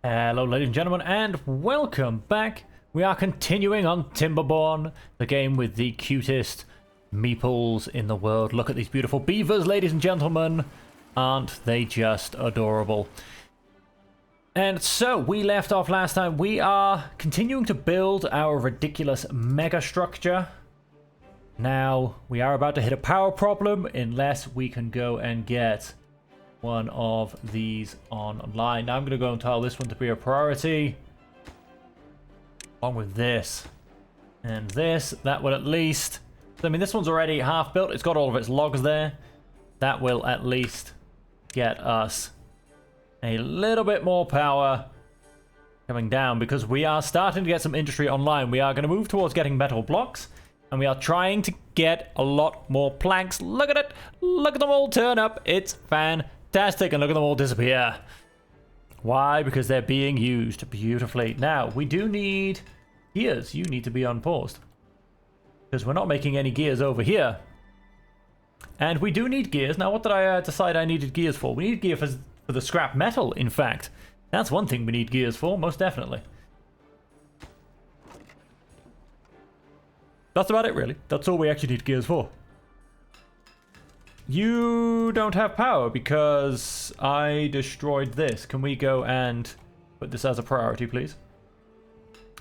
Hello ladies and gentlemen, and welcome back. We are continuing on Timberborn, the game with the cutest meeples in the world. Look at these beautiful beavers, ladies and gentlemen. Aren't they just adorable? And so, we left off last time. We are continuing to build our ridiculous mega structure. Now, we are about to hit a power problem unless we can go and get one of these online. Now I'm going to go and tell this one to be a priority. Along with this. And this. That will at least... I mean, this one's already half built. It's got all of its logs there. That will at least get us a little bit more power coming down, because we are starting to get some industry online. We are going to move towards getting metal blocks. And we are trying to get a lot more planks. Look at it. Look at them all turn up. It's fantastic. And look at them all disappear. Why? Because they're being used beautifully. Now, we do need gears. You need to be unpaused, because we're not making any gears over here. And we do need gears. Now, what did I decide I needed gears for? We need gear for the scrap metal, in fact. That's one thing we need gears for, most definitely. That's about it, really. That's all we actually need gears for. You don't have power because I destroyed this. Can we go and put this as a priority, please?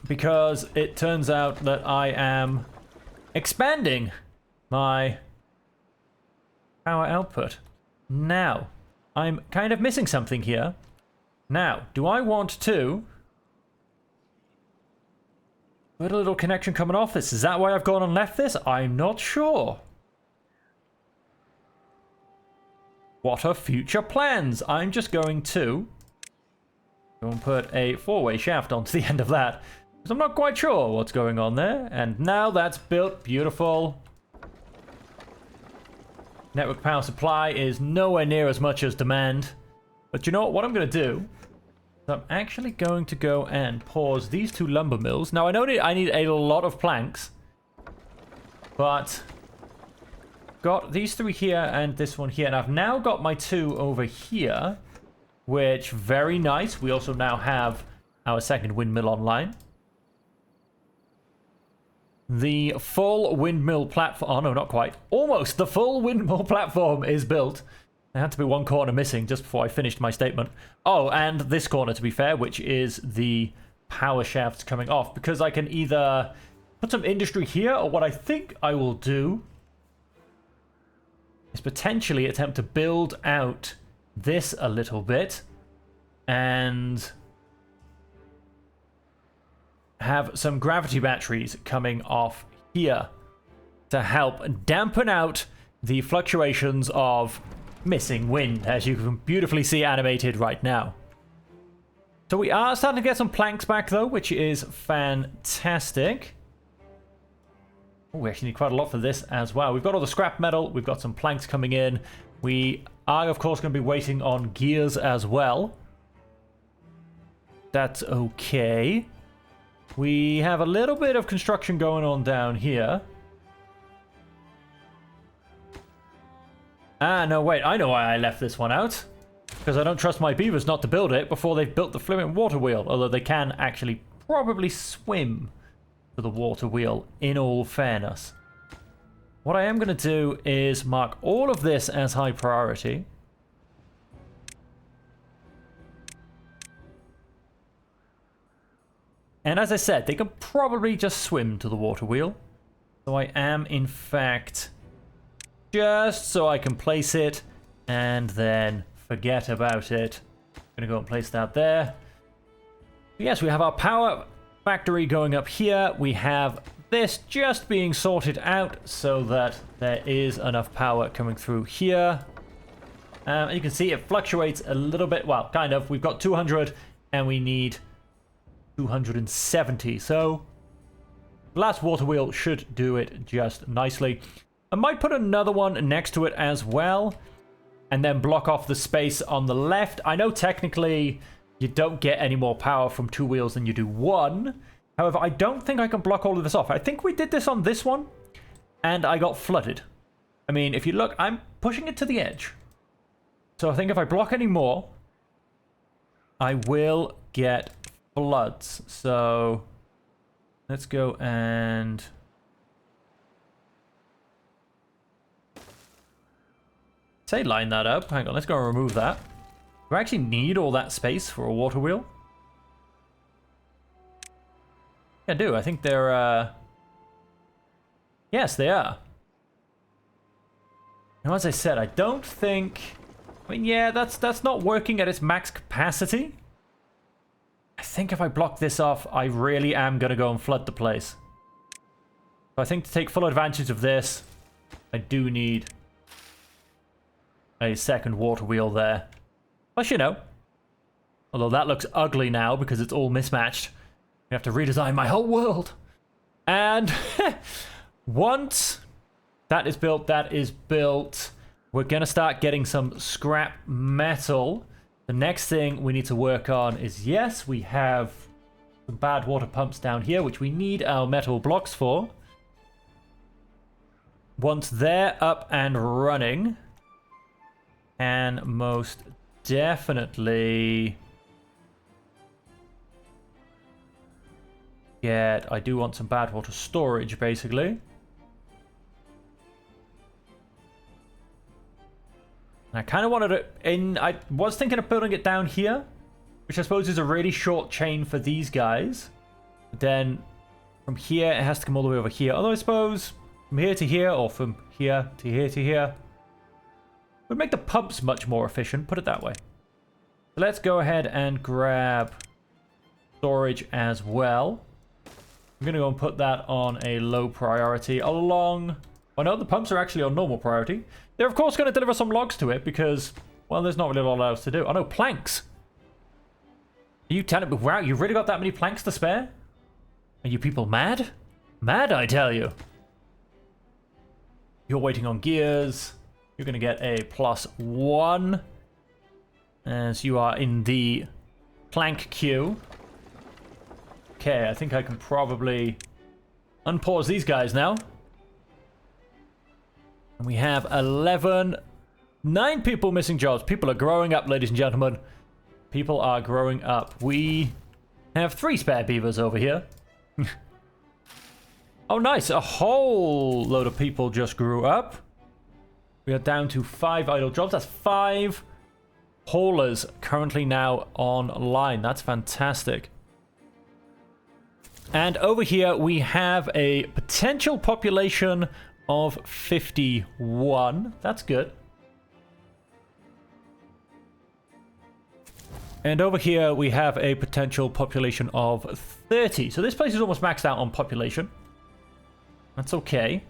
Because it turns out that I am expanding my power output. Now, I'm kind of missing something here. Now, do I want to... Got a little connection coming off this. Is that why I've gone and left this? I'm not sure. What are future plans? I'm just going to go and put a four-way shaft onto the end of that, because I'm not quite sure what's going on there. And now that's built. Beautiful. Network power supply is nowhere near as much as demand. But you know what I'm going to do? I'm actually going to go and pause these two lumber mills. Now, I know I need a lot of planks, but got these three here and this one here. And I've now got my two over here, which, very nice. We also now have our second windmill online. The full windmill platform... Oh, no, not quite. Almost. The full windmill platform is built. There had to be one corner missing just before I finished my statement. Oh, and this corner, to be fair, which is the power shafts coming off. Because I can either put some industry here, or what I think I will do is potentially attempt to build out this a little bit and have some gravity batteries coming off here to help dampen out the fluctuations of missing wind, as you can beautifully see animated right now. So we are starting to get some planks back, though, which is fantastic. Oh, we actually need quite a lot for this as well. We've got all the scrap metal. We've got some planks coming in. We are, of course, going to be waiting on gears as well. That's okay. We have a little bit of construction going on down here. Ah, no, wait. I know why I left this one out. Because I don't trust my beavers not to build it before they've built the flipping water wheel. Although they can actually probably swim to the water wheel, in all fairness. What I am going to do is mark all of this as high priority. And as I said, they can probably just swim to the water wheel. So I am, in fact... just so I can place it and then forget about it. I'm going to go and place that there. Yes, we have our power factory going up here. We have this just being sorted out so that there is enough power coming through here. You can see it fluctuates a little bit. Well, kind of. We've got 200 and we need 270. So the last water wheel should do it just nicely. I might put another one next to it as well, and then block off the space on the left. I know technically you don't get any more power from two wheels than you do one. However, I don't think I can block all of this off. I think we did this on this one, and I got flooded. I mean, if you look, I'm pushing it to the edge. So I think if I block any more, I will get floods. So let's go and say line that up. Hang on, let's go and remove that. Do I actually need all that space for a water wheel? Yeah, I do. I think they're yes, they are. Now, as I said, I don't think... I mean, yeah, that's not working at its max capacity. I think if I block this off, I really am going to go and flood the place. So I think to take full advantage of this, I do need a second water wheel there. Plus, you know, although that looks ugly now because it's all mismatched, I have to redesign my whole world. And once that is built, we're going to start getting some scrap metal. The next thing we need to work on is, yes, we have some bad water pumps down here, which we need our metal blocks for. Once they're up and running, and most definitely I do want some bad water storage, basically. I kind of wanted it in... I was thinking of building it down here, which I suppose is a really short chain for these guys. But then from here, it has to come all the way over here. Although I suppose from here to here, or from here to here to here, would make the pumps much more efficient, put it that way. So let's go ahead and grab storage as well. I'm going to go and put that on a low priority along... Oh no, the pumps are actually on normal priority. They're of course going to deliver some logs to it because, well, there's not really a lot else to do. Oh no, planks! Are you telling me, wow, you've really got that many planks to spare? Are you people mad? Mad, I tell you. You're waiting on gears. You're going to get a +1 as you are in the plank queue. Okay, I think I can probably unpause these guys now. And we have 9 people missing jobs. People are growing up, ladies and gentlemen. People are growing up. We have 3 spare beavers over here. Oh, nice. A whole load of people just grew up. We are down to 5 idle jobs. That's 5 haulers currently now online. That's fantastic. And over here, we have a potential population of 51. That's good. And over here, we have a potential population of 30. So this place is almost maxed out on population. That's okay.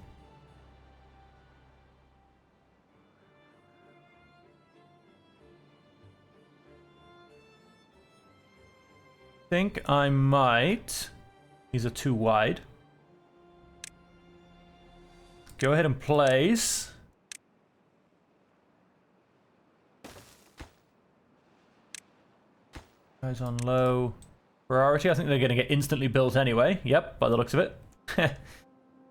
Think I might... These are too wide. Go ahead and place. Guys on low priority. I think they're going to get instantly built anyway. Yep, by the looks of it.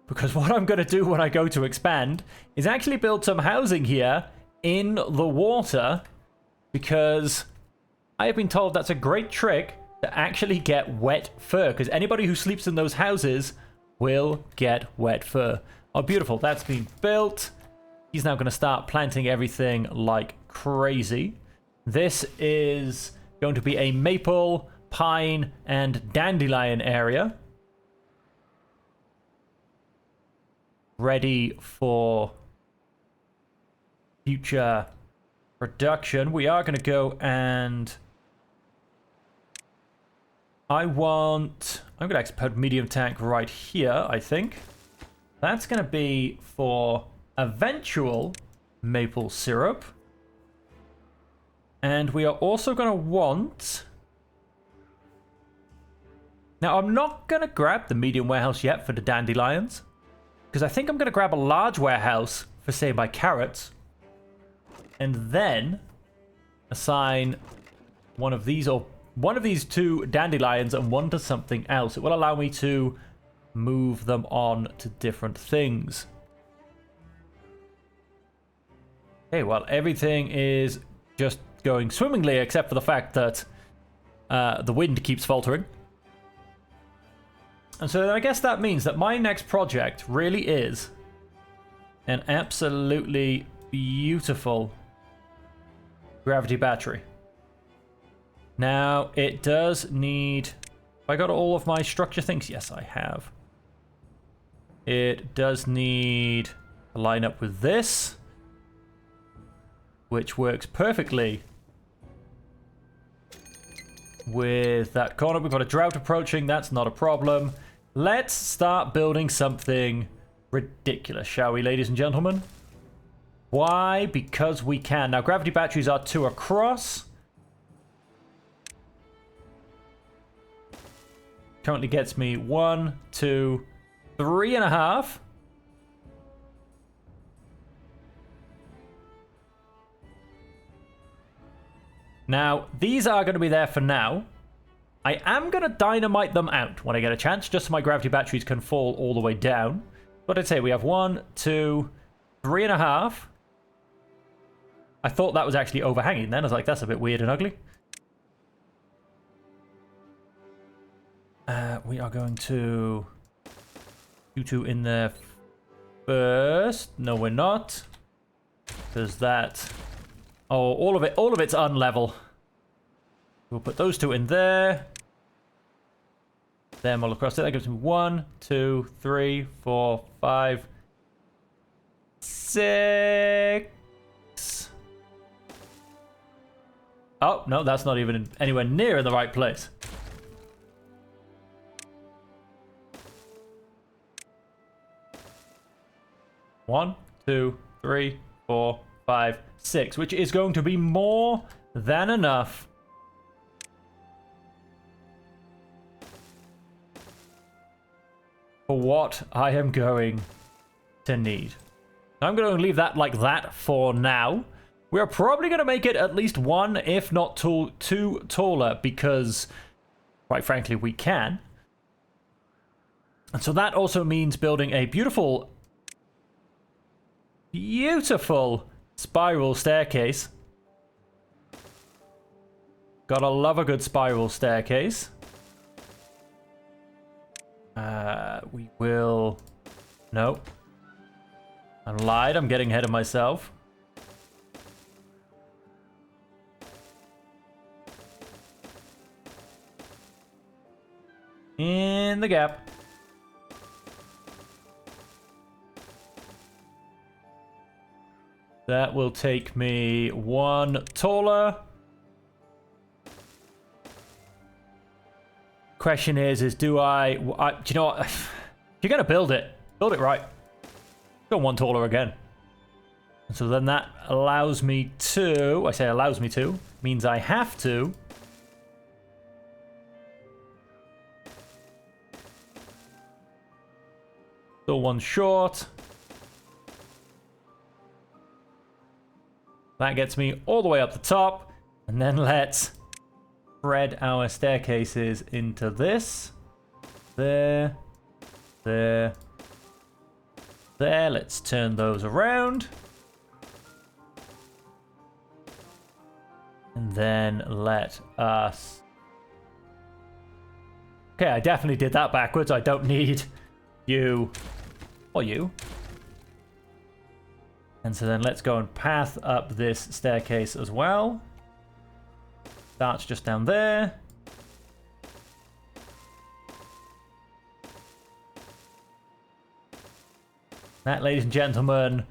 Because what I'm going to do when I go to expand is actually build some housing here in the water. Because I have been told that's a great trick to actually get wet fur, because anybody who sleeps in those houses will get wet fur. Oh, beautiful. That's been built. He's now going to start planting everything like crazy. This is going to be a maple, pine, and dandelion area. Ready for future production. We are going to go and... I'm going to actually put medium tank right here, I think. That's going to be for eventual maple syrup. And we are also going to want... Now, I'm not going to grab the medium warehouse yet for the dandelions, because I think I'm going to grab a large warehouse for, say, my carrots. And then assign one of these, or one of these 2 dandelions and one to something else. It will allow me to move them on to different things. Okay, well, everything is just going swimmingly except for the fact that the wind keeps faltering. And so I guess that means that my next project really is an absolutely beautiful gravity battery. Now, it does need... Have I got all of my structure things? Yes, I have. It does need to line up with this, which works perfectly with that corner. We've got a drought approaching. That's not a problem. Let's start building something ridiculous, shall we, ladies and gentlemen? Why? Because we can. Now, gravity batteries are 2 across. Currently gets me 1, 2, 3.5. Now, these are going to be there for now. I am going to dynamite them out when I get a chance, just so my gravity batteries can fall all the way down. What did I say? We have 1, 2, 3.5. I thought that was actually overhanging then. I was like, that's a bit weird and ugly. We are going to... You 2 in there first. No, we're not. There's that. Oh, all of it's unlevel. We'll put those 2 in there. Then we'll across it. That gives me 1, 2, 3, 4, 5, 6. Oh, no, that's not even anywhere near in the right place. One, 2, 3, 4, 5, 6, which is going to be more than enough for what I am going to need. I'm going to leave that like that for now. We're probably going to make it at least 1, if not 2 taller, because, quite frankly, we can. And so that also means building a beautiful spiral staircase. Gotta love a good spiral staircase. We will... No. I lied. I'm getting ahead of myself. In the gap. That will take me 1 taller. Question is do I do you know what? If you're going to build it right. Go 1 taller again. And so then that allows me to, I say allows me to, means I have to. Still 1 short. That gets me all the way up the top. And then let's spread our staircases into this. There. There. There. Let's turn those around. And then let us... Okay, I definitely did that backwards. I don't need you or you. And so then let's go and path up this staircase as well. Starts just down there. That, ladies and gentlemen,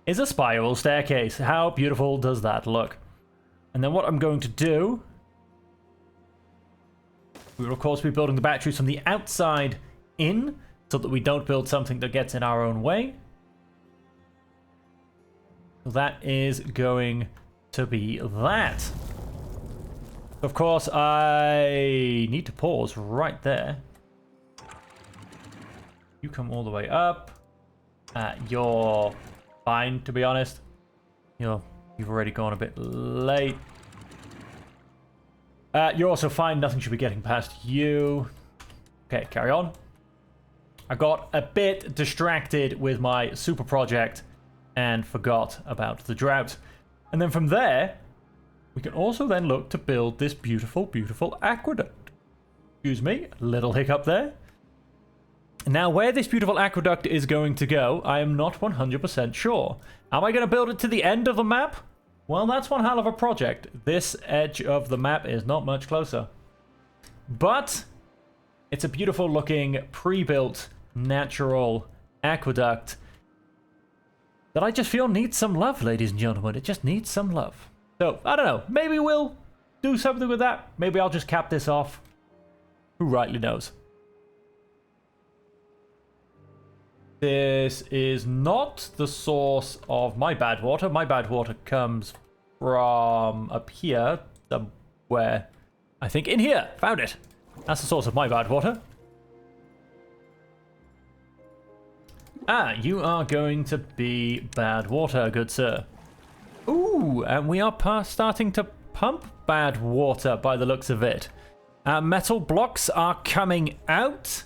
is a spiral staircase. How beautiful does that look? And then what I'm going to do... We will, of course, be building the batteries from the outside in, so that we don't build something that gets in our own way. So that is going to be that. Of course, I need to pause right there. You come all the way up. You're fine, to be honest. You've already gone a bit late. You're also fine. Nothing should be getting past you. Okay, carry on. I got a bit distracted with my super project and forgot about the drought. And then from there, we can also then look to build this beautiful, beautiful aqueduct. Excuse me, a little hiccup there. Now, where this beautiful aqueduct is going to go, I am not 100% sure. Am I going to build it to the end of the map? Well, that's one hell of a project. This edge of the map is not much closer. But it's a beautiful looking, pre-built, natural aqueduct that I just feel needs some love, ladies and gentlemen. It just needs some love. So, I don't know. Maybe we'll do something with that. Maybe I'll just cap this off. Who rightly knows? This is not the source of my bad water. My bad water comes from up here, somewhere. I think in here. Found it. That's the source of my bad water. Ah, you are going to be bad water, good sir. Ooh, and we are starting to pump bad water by the looks of it. Metal blocks are coming out.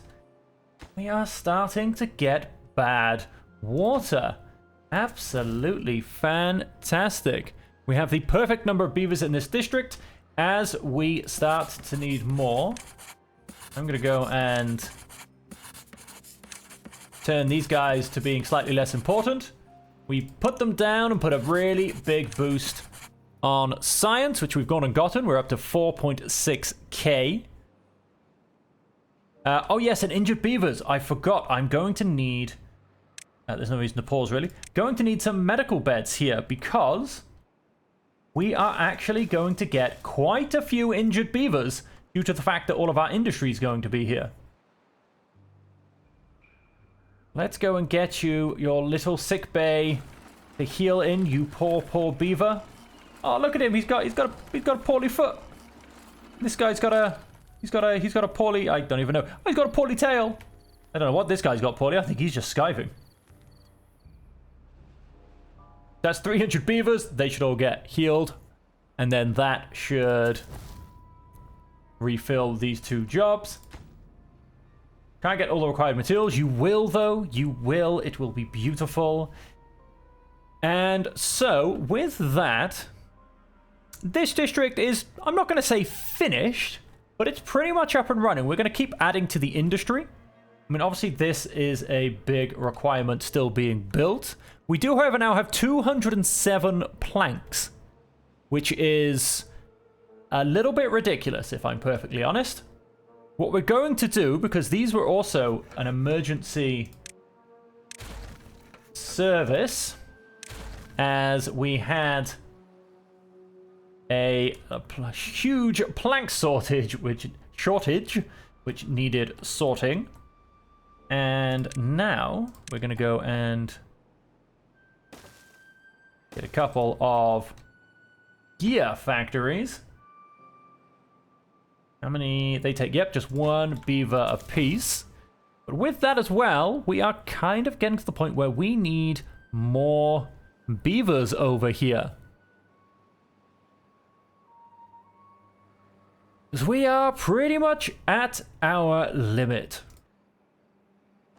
We are starting to get bad water. Absolutely fantastic. We have the perfect number of beavers in this district. As we start to need more, I'm going to go and turn these guys to being slightly less important. We put them down and put a really big boost on science, which we've gone and gotten. We're up to 4.6k. Oh yes, and injured beavers. I forgot. I'm going to need... there's no reason to pause, really. Going to need some medical beds here because we are actually going to get quite a few injured beavers due to the fact that all of our industry is going to be here. Let's go and get you your little sick bay to heal in, you poor, poor beaver. Oh, look at him. He's got a poorly foot. This guy's got a poorly, I don't even know. Oh, he's got a poorly tail. I don't know what this guy's got poorly. I think he's just skiving. That's 300 beavers. They should all get healed. And then that should refill these two jobs. Can't get all the required materials. You will, though. You will. It will be beautiful. And so, with that, this district is, I'm not going to say finished, but it's pretty much up and running. We're going to keep adding to the industry. I mean, obviously, this is a big requirement still being built. We do, however, now have 207 planks, which is a little bit ridiculous, if I'm perfectly honest. What we're going to do, because these were also an emergency service, as we had a huge plank shortage, which needed sorting. And now we're going to go and get a couple of gear factories. How many they take? Yep, just one beaver apiece. But with that as well, we are kind of getting to the point where we need more beavers over here. Because we are pretty much at our limit.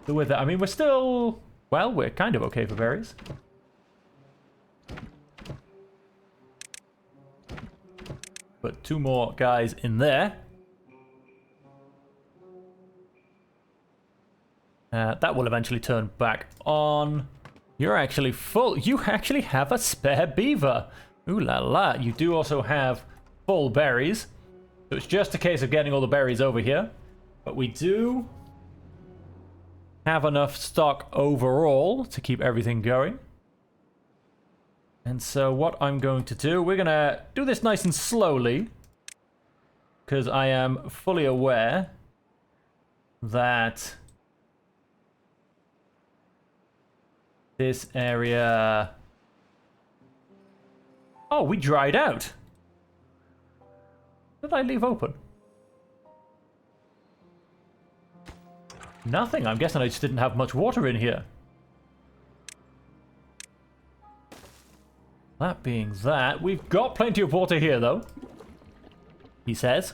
So with that, I mean, we're still, well, we're kind of okay for berries. Put two more guys in there. That will eventually turn back on. You're actually full. You actually have a spare beaver. Ooh la la. You do also have full berries. So it's just a case of getting all the berries over here. But we do have enough stock overall to keep everything going. And so what I'm going to do, we're going to do this nice and slowly. Because I am fully aware that this area... Oh, we dried out. What did I leave open? Nothing. I'm guessing I just didn't have much water in here. That being that, we've got plenty of water here, though. He says.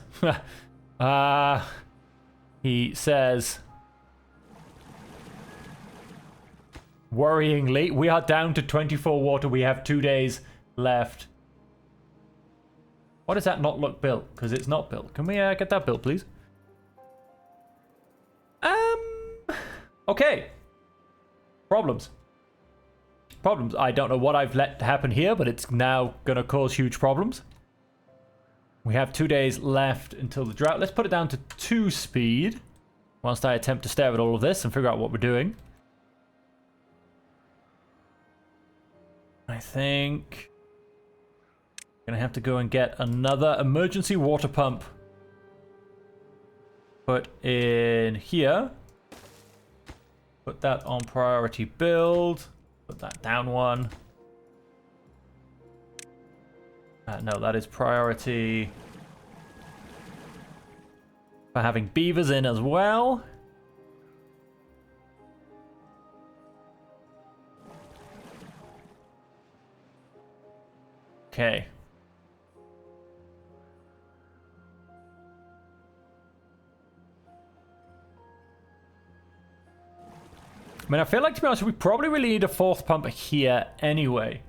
He says... Worryingly, we are down to 24 water. We have 2 days left. Why does that not look built? Because it's not built. Can we get that built, please? Okay. Problems. Problems. I don't know what I've let happen here, but it's now going to cause huge problems. We have 2 days left until the drought. Let's put it down to 2 speed whilst I attempt to stare at all of this and figure out what we're doing. I think I'm going to have to go and get another emergency water pump put in here. Put that on priority build. Put that down one. No, that is priority for having beavers in as well. Okay. I mean, I feel like, to be honest, we probably really need a 4th pump here anyway.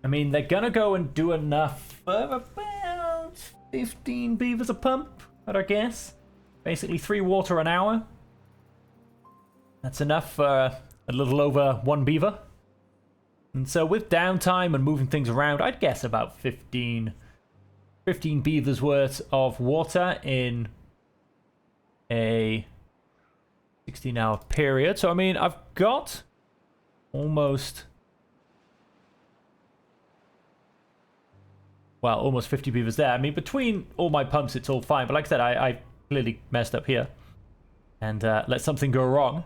I mean, they're gonna go and do enough for about 15 beavers a pump, I'd guess. Basically 3 water an hour. That's enough for a little over 1 beaver. And so with downtime and moving things around, I'd guess about 15 beavers worth of water in a 16-hour period. So, I mean, I've got almost 50 beavers there. I mean, between all my pumps, it's all fine. But like I said, I clearly messed up here and let something go wrong.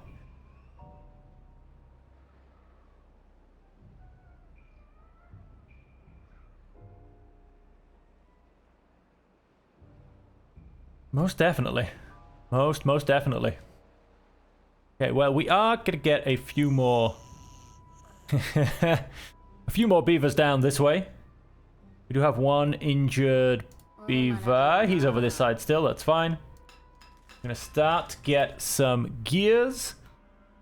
Most definitely. Most definitely. Okay, well, we are going to get a few more... a few more beavers down this way. We do have 1 injured beaver. He's over this side still, that's fine. I'm going to start to get some gears.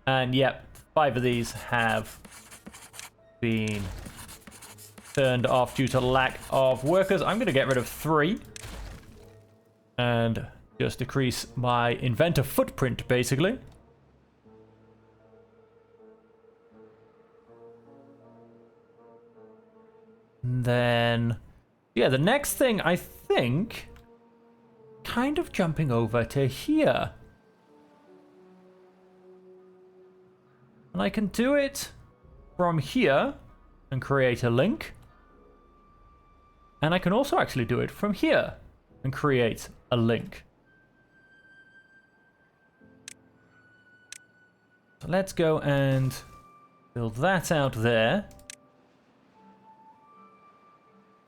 And yep, 5 of these have been turned off due to lack of workers. I'm going to get rid of 3. And just decrease my inventor footprint, basically. And then, yeah, the next thing, I think, kind of jumping over to here. And I can do it from here and create a link. And I can also actually do it from here and create a link. So let's go and build that out there.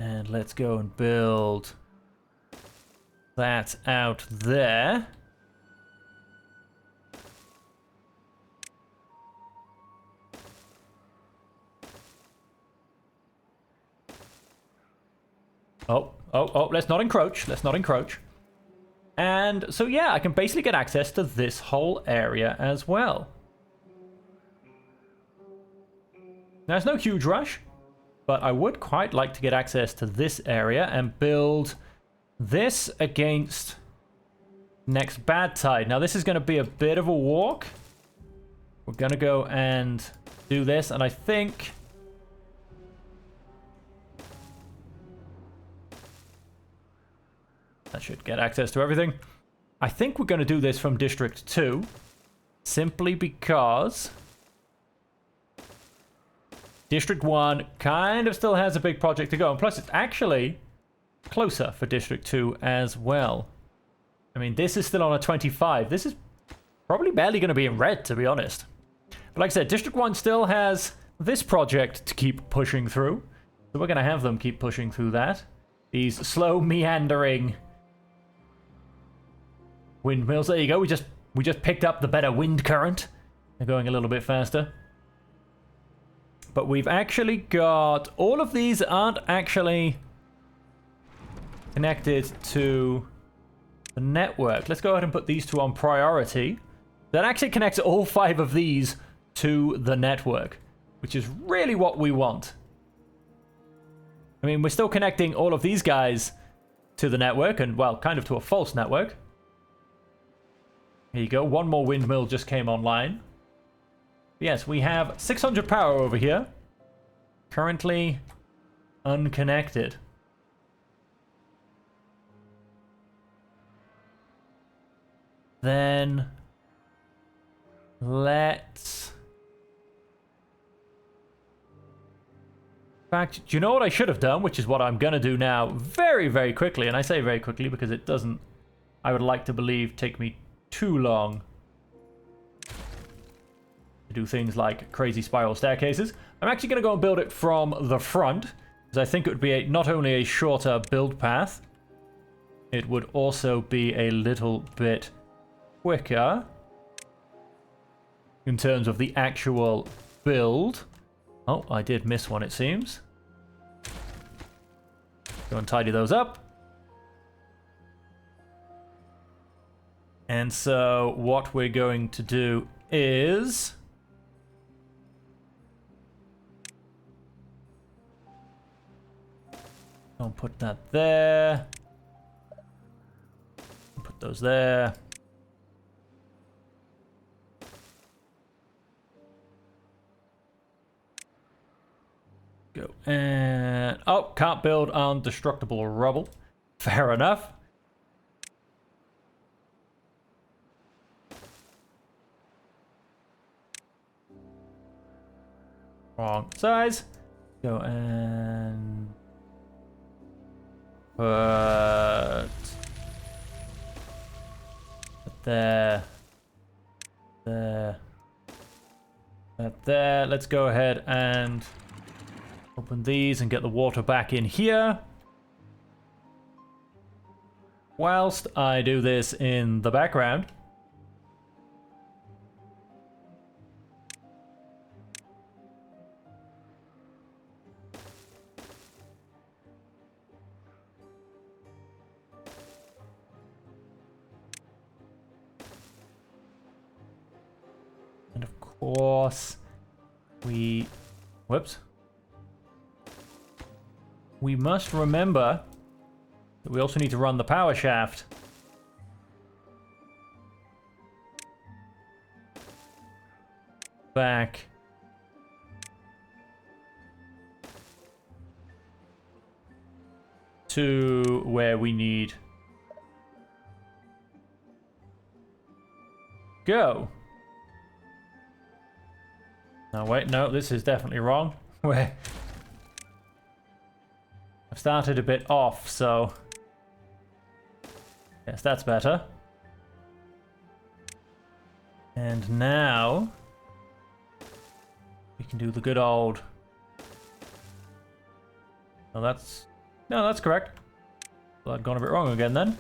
And let's go and build that out there. Oh, let's not encroach. Let's not encroach. And so, yeah, I can basically get access to this whole area as well. Now, it's no huge rush, but I would quite like to get access to this area and build this against next bad tide. Now, this is going to be a bit of a walk. We're going to go and do this, and I think... that should get access to everything. I think we're going to do this from District 2, simply because District 1 kind of still has a big project to go. And plus, it's actually closer for District 2 as well. I mean, this is still on a 25. This is probably barely going to be in red, to be honest. But like I said, District 1 still has this project to keep pushing through. So we're going to have them keep pushing through that. These slow, meandering windmills. There you go. We just picked up the better wind current. They're going a little bit faster. But we've actually got... all of these aren't actually connected to the network. Let's go ahead and put these 2 on priority. That actually connects all 5 of these to the network, which is really what we want. I mean, we're still connecting all of these guys to the network, and, well, kind of to a false network. Here you go. One more windmill just came online. Yes, we have 600 power over here. Currently unconnected. Then let's... In fact, do you know what I should have done? Which is what I'm going to do now very, very quickly. And I say very quickly because it doesn't, I would like to believe, take me too long to do things like crazy spiral staircases. I'm actually going to go and build it from the front, because I think it would be not only a shorter build path, it would also be a little bit quicker in terms of the actual build. Oh, I did miss one, it seems. Go and tidy those up. And so what we're going to do is... I'll put that there. Put those there. Go and... Oh, can't build on destructible rubble. Fair enough. Wrong size. Go and... Put there. There. That there. Let's go ahead and open these and get the water back in here. Whilst I do this in the background. And of course, whoops. We must remember that we also need to run the power shaft. Back. To where we need go. No, wait, no, this is definitely wrong. Where? I've started a bit off, so... Yes, that's better. And now... we can do the good old... No, that's... No, that's correct. Well, I'd gone a bit wrong again then.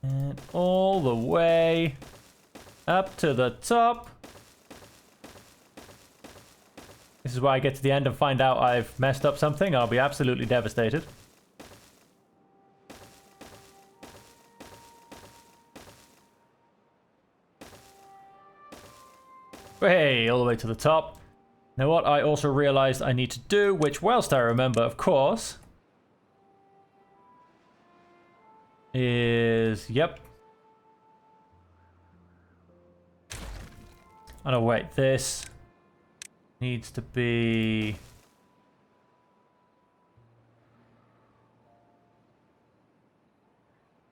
And all the way up to the top. This is where I get to the end and find out I've messed up something. I'll be absolutely devastated. Hey, all the way to the top. Now what I also realized I need to do, which whilst I remember, of course, is, yep. Oh no, wait, this needs to be...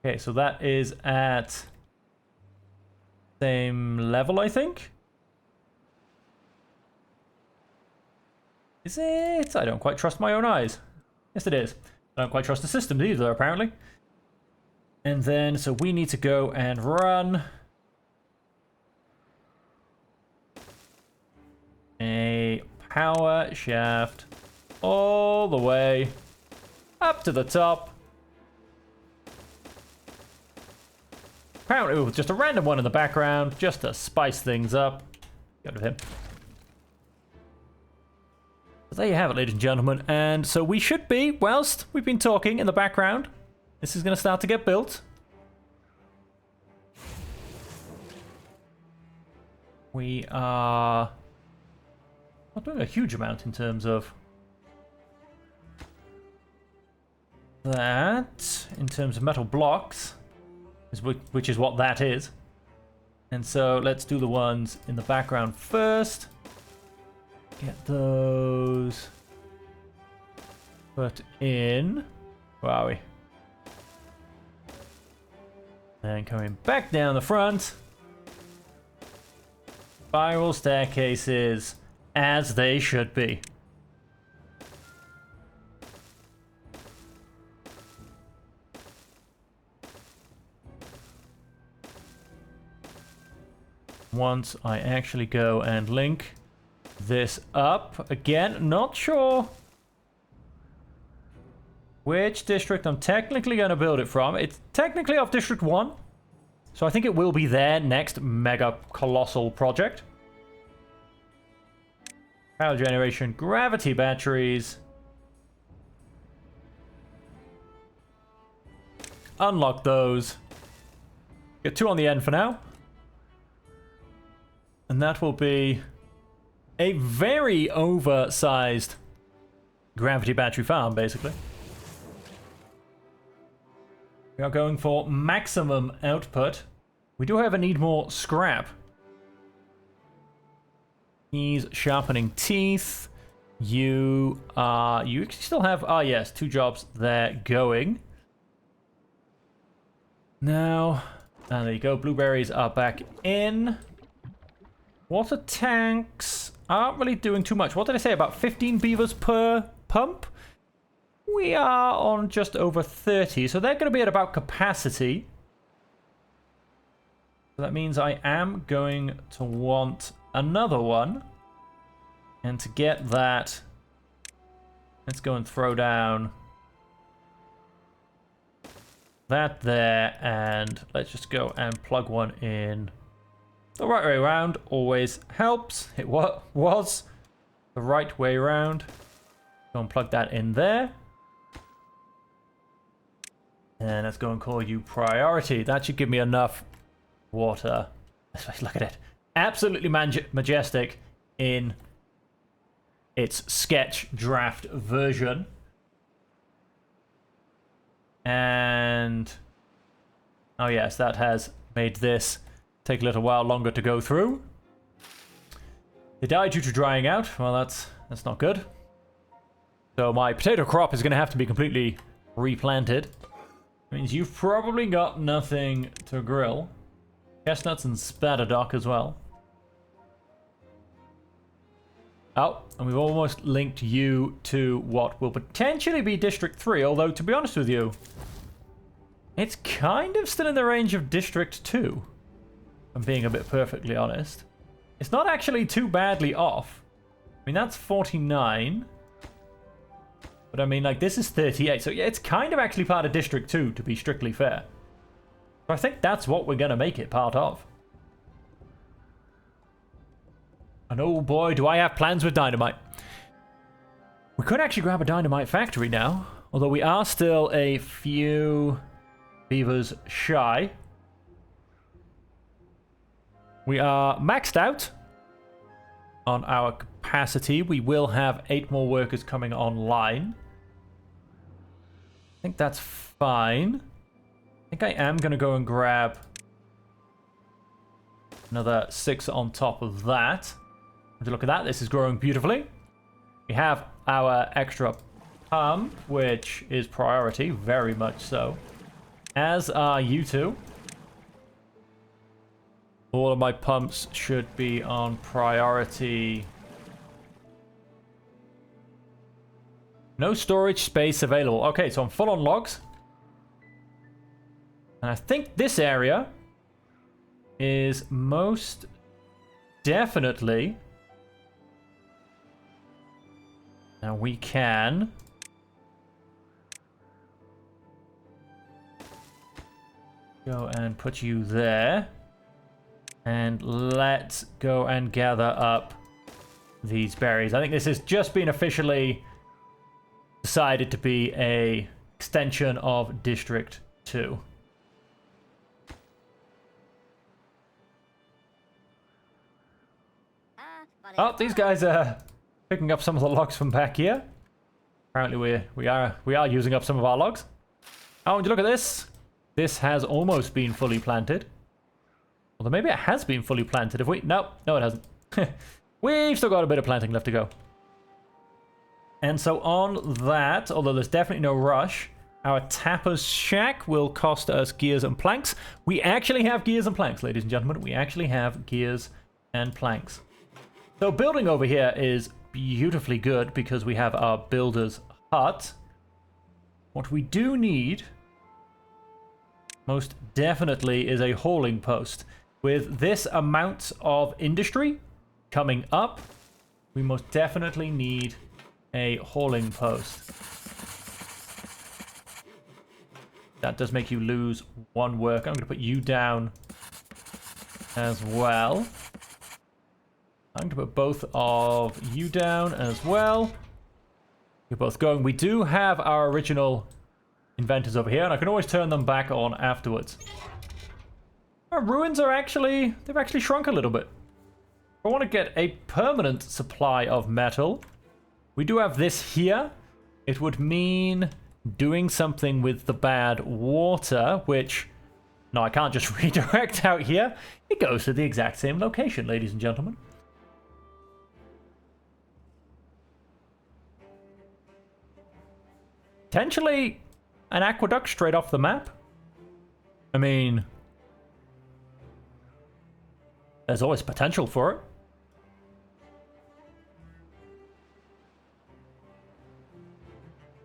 Okay, so that is at same level, I think. Is it? I don't quite trust my own eyes. Yes, it is. I don't quite trust the system either, apparently. And then, so we need to go and run a power shaft all the way up to the top. Apparently with just a random one in the background, just to spice things up. Get rid of him. So there you have it, ladies and gentlemen. And so we should be, whilst we've been talking in the background, this is going to start to get built. We are Not doing a huge amount in terms of that. In terms of metal blocks, which is what that is. And so let's do the ones in the background first. Get those put in. Where are we? And coming back down the front. Spiral staircases as they should be. Once I actually go and link this up, again, not sure which district I'm technically going to build it from. It's technically off District 1, so I think it will be their next mega colossal project. Power generation, gravity batteries. Unlock those. Get 2 on the end for now. And that will be a very oversized gravity battery farm, basically. We are going for maximum output. We do, however, need more scrap. He's sharpening teeth. You still have, yes, 2 jobs there going. Now, and there you go, blueberries are back in. Water tanks aren't really doing too much. What did I say, about 15 beavers per pump? We are on just over 30, so they're going to be at about capacity. So that means I am going to want another one. And to get that, let's go and throw down that there, and let's just go and plug one in the right way around. Always helps. It was the right way around. Go and plug that in there. And let's go and call you priority. That should give me enough water. Look at it. Absolutely majestic in its sketch draft version. And oh yes, that has made this take a little while longer to go through. They died due to drying out. Well, that's not good. So my potato crop is going to have to be completely replanted. Means you've probably got nothing to grill. Chestnuts and spadadock as well. Oh, and we've almost linked you to what will potentially be District 3, although to be honest with you, it's kind of still in the range of District 2. I'm being a bit perfectly honest. It's not actually too badly off. I mean, that's 49. But I mean, like, this is 38. So yeah, it's kind of actually part of District 2, to be strictly fair. So I think that's what we're going to make it part of. And oh boy, do I have plans with dynamite. We could actually grab a dynamite factory now. Although we are still a few beavers shy. We are maxed out on our capacity. We will have 8 more workers coming online. I think that's fine. I think I am going to go and grab another 6 on top of that. Look at that. This is growing beautifully. We have our extra pump, which is priority, very much so. As are you two. All of my pumps should be on priority. No storage space available. Okay, so I'm full on logs. And I think this area is most definitely... Now we can... go and put you there. And let's go and gather up these berries. I think this has just been officially decided to be a extension of District 2. Oh, these guys are Picking up some of the logs from back here. Apparently we are using up some of our logs. Oh, would you look at this? This has almost been fully planted. Although maybe it has been fully planted. If we no, it hasn't. We've still got a bit of planting left to go. And so on that, although there's definitely no rush, our tapper's shack will cost us gears and planks. We actually have gears and planks, ladies and gentlemen. We actually have gears and planks. So building over here is beautifully good because we have our builder's hut. What we do need, most definitely, is a hauling post. With this amount of industry coming up, we most definitely need a hauling post. That does make you lose one worker. I'm going to put you down as well. I'm going to put both of you down as well. You're both going. We do have our original inventors over here, and I can always turn them back on afterwards. Our ruins are they've actually shrunk a little bit. If I want to get a permanent supply of metal, we do have this here. It would mean doing something with the bad water, which, no, I can't just redirect out here. It goes to the exact same location, ladies and gentlemen. Potentially an aqueduct straight off the map. I mean, there's always potential for it.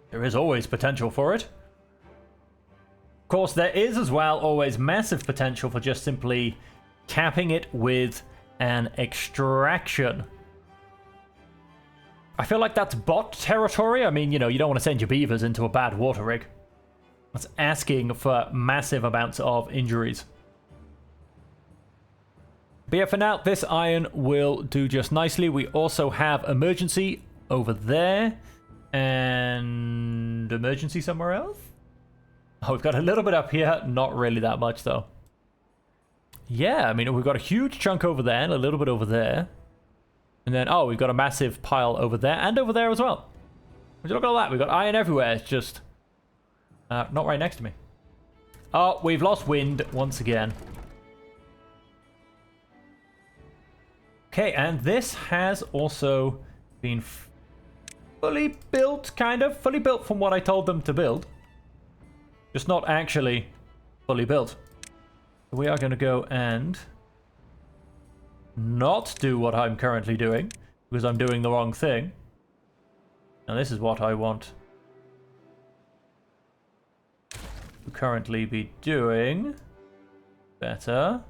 There is always potential for it. Of course, there is as well always massive potential for just simply capping it with an extraction. I feel like that's bot territory. I mean, you know, you don't want to send your beavers into a bad water rig. That's asking for massive amounts of injuries. But yeah, for now, this iron will do just nicely. We also have emergency over there. And emergency somewhere else? Oh, we've got a little bit up here. Not really that much, though. Yeah, I mean, we've got a huge chunk over there and a little bit over there. And then, oh, we've got a massive pile over there and over there as well. Would you look at all that? We've got iron everywhere. It's just not right next to me. Oh, we've lost wind once again. Okay, and this has also been fully built, kind of. Fully built from what I told them to build. Just not actually fully built. We are going to go and not do what I'm currently doing, because I'm doing the wrong thing. Now this is what I want to currently be doing. Better.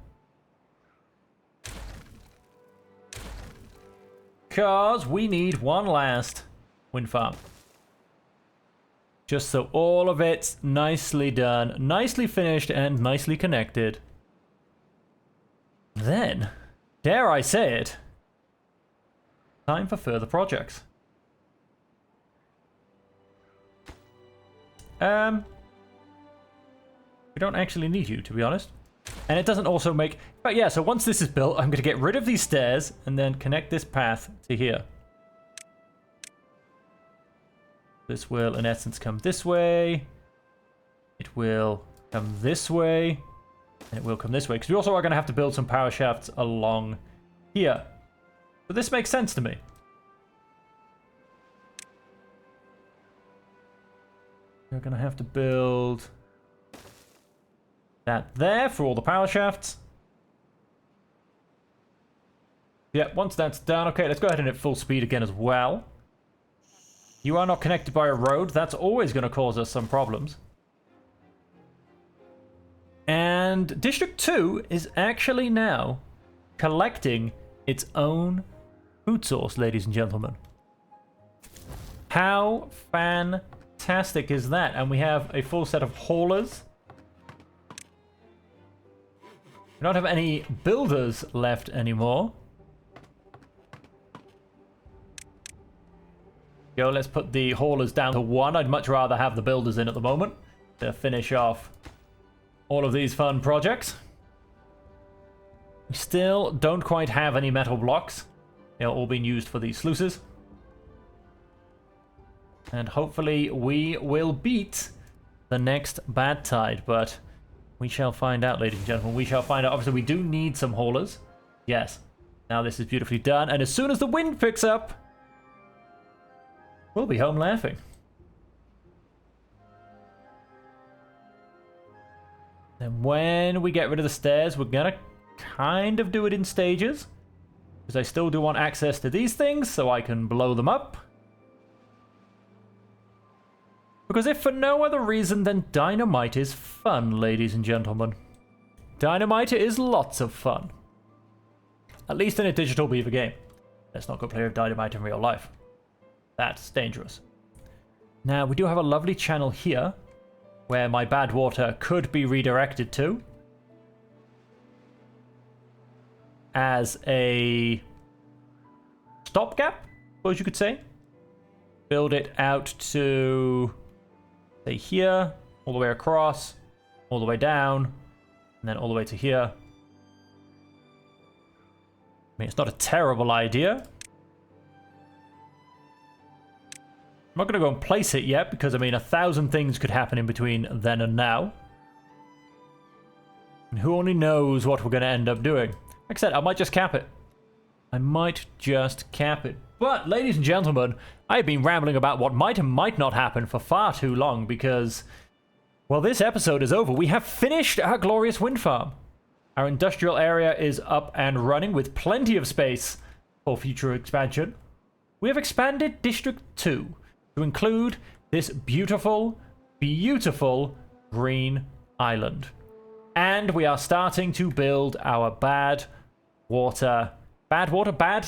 Because we need one last wind farm. Just so all of it's nicely done, nicely finished, and nicely connected. Then, dare I say it, time for further projects. We don't actually need you, to be honest. And it doesn't also make... But yeah, so once this is built, I'm going to get rid of these stairs and then connect this path to here. This will, in essence, come this way. It will come this way. And it will come this way. Because we also are going to have to build some power shafts along here. But this makes sense to me. We're going to have to build that there for all the power shafts. Yeah, once that's done, okay, let's go ahead and hit full speed again as well. You are not connected by a road. That's always going to cause us some problems. And District 2 is actually now collecting its own food source, ladies and gentlemen. How fantastic is that? And we have a full set of haulers. We don't have any builders left anymore. Go, let's put the haulers down to 1. I'd much rather have the builders in at the moment to finish off all of these fun projects. We still don't quite have any metal blocks. They're all being used for these sluices. And hopefully we will beat the next bad tide, but we shall find out, ladies and gentlemen. We shall find out. Obviously, we do need some haulers. Yes. Now this is beautifully done, and as soon as the wind picks up, we'll be home laughing. And when we get rid of the stairs, we're gonna kind of do it in stages, because I still do want access to these things so I can blow them up. Because if for no other reason, then dynamite is fun, ladies and gentlemen. Dynamite is lots of fun. At least in a digital beaver game. Let's not go play with dynamite in real life. That's dangerous. Now, we do have a lovely channel here, where my bad water could be redirected to. As a stopgap, I suppose you could say. Build it out to... say here, all the way across, all the way down, and then all the way to here. I mean, it's not a terrible idea. I'm not going to go and place it yet, because, I mean, 1,000 things could happen in between then and now. And who only knows what we're going to end up doing. Like I said, I might just cap it. I might just cap it. But, ladies and gentlemen, I've been rambling about what might and might not happen for far too long because, well, this episode is over. We have finished our glorious wind farm. Our industrial area is up and running with plenty of space for future expansion. We have expanded District 2 to include this beautiful, beautiful green island. And we are starting to build our bad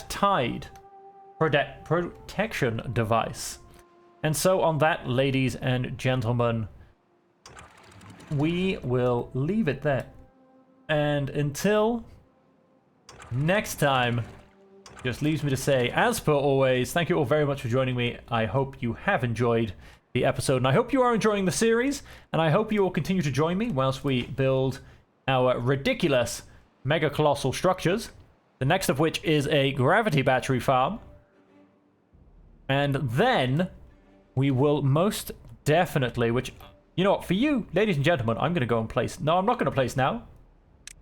tide protection device. And so on that, ladies and gentlemen, we will leave it there. And until next time, just leaves me to say, as per always, thank you all very much for joining me. I hope you have enjoyed the episode, and I hope you are enjoying the series, and I hope you will continue to join me whilst we build our ridiculous mega colossal structures, the next of which is a gravity battery farm. And then we will most definitely, which, you know what, for you, ladies and gentlemen, I'm going to go and place. No, I'm not going to place now,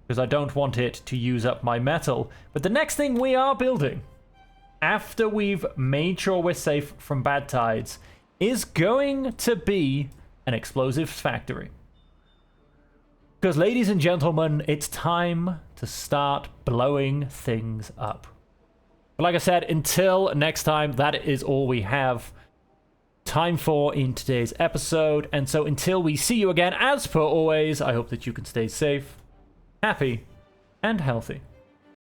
because I don't want it to use up my metal. But the next thing we are building, after we've made sure we're safe from bad tides, is going to be an explosives factory. Because, ladies and gentlemen, it's time to start blowing things up. But like I said, until next time, that is all we have time for in today's episode. And so until we see you again, as per always, I hope that you can stay safe, happy, and healthy.